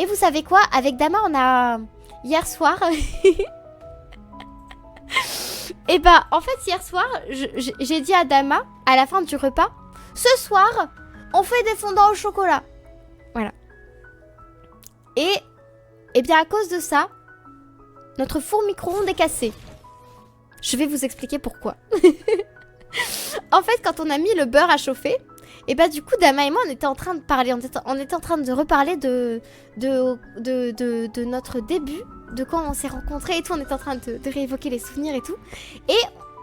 Et vous savez quoi? Avec Dama, on a... Hier soir... Et bah, en fait, hier soir, j'ai dit à Dama, à la fin du repas, ce soir, on fait des fondants au chocolat. Voilà. Et bien, à cause de ça, notre four micro-ondes est cassé. Je vais vous expliquer pourquoi. En fait, quand on a mis le beurre à chauffer, et bah du coup, Dama et moi, on était en train de parler, on était en train de reparler de notre début, de quand on s'est rencontrés et tout, on était en train de réévoquer les souvenirs et tout. Et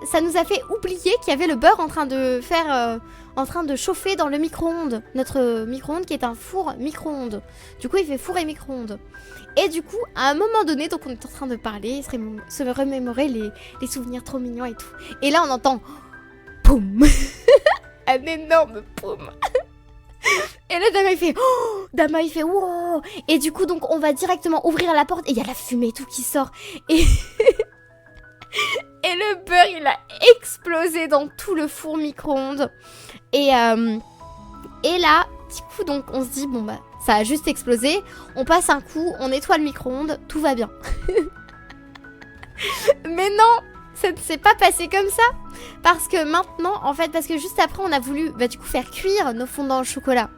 ça nous a fait oublier qu'il y avait le beurre en train de faire, en train de chauffer dans le micro-ondes. Notre micro-ondes qui est un four micro-ondes. Du coup, il fait four et micro-ondes. Et du coup, à un moment donné, donc on est en train de parler, se remémorer les souvenirs trop mignons et tout. Et là, on entend... Poum. Un énorme poum. Et là, Dama, il fait... Oh, Dama, il fait... Wow. Et du coup, donc, on va directement ouvrir la porte. Et il y a la fumée et tout qui sort. Et... Et le beurre, il a explosé dans tout le four micro-ondes. Et là, du coup, donc, on se dit... Bon, bah, ça a juste explosé. On passe un coup, on nettoie le micro-ondes. Tout va bien. Mais non, ça ne s'est pas passé comme ça. Parce que maintenant, en fait, parce que juste après, on a voulu, bah, du coup, faire cuire nos fondants au chocolat.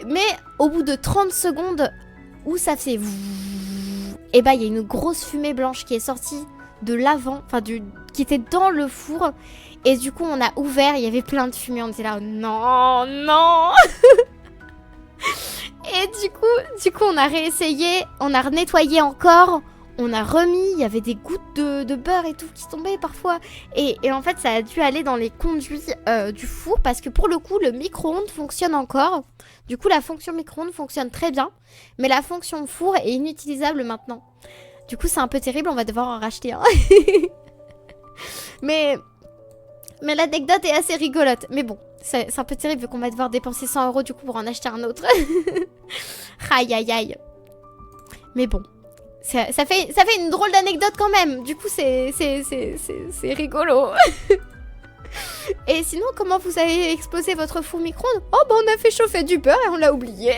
Mais au bout de 30 secondes, où ça fait... Et bah, il y a une grosse fumée blanche qui est sortie de l'avant, enfin, qui était dans le four. Et du coup, on a ouvert, il y avait plein de fumée. On était là, non, non. Et du coup, on a réessayé, on a nettoyé encore. On a remis, il y avait des gouttes de beurre et tout qui tombaient parfois. Et en fait, ça a dû aller dans les conduits du four. Parce que pour le coup, le micro-ondes fonctionne encore. Du coup, la fonction micro-ondes fonctionne très bien. Mais la fonction four est inutilisable maintenant. Du coup, c'est un peu terrible, on va devoir en racheter un. Mais l'anecdote est assez rigolote. Mais bon, c'est un peu terrible vu qu'on va devoir dépenser 100 € du coup pour en acheter un autre. Aïe, aïe, aïe. Mais bon. Ça fait une drôle d'anecdote quand même. Du coup, c'est rigolo. Et sinon, comment vous avez explosé votre four micro-ondes? Oh, bah on a fait chauffer du beurre et on l'a oublié.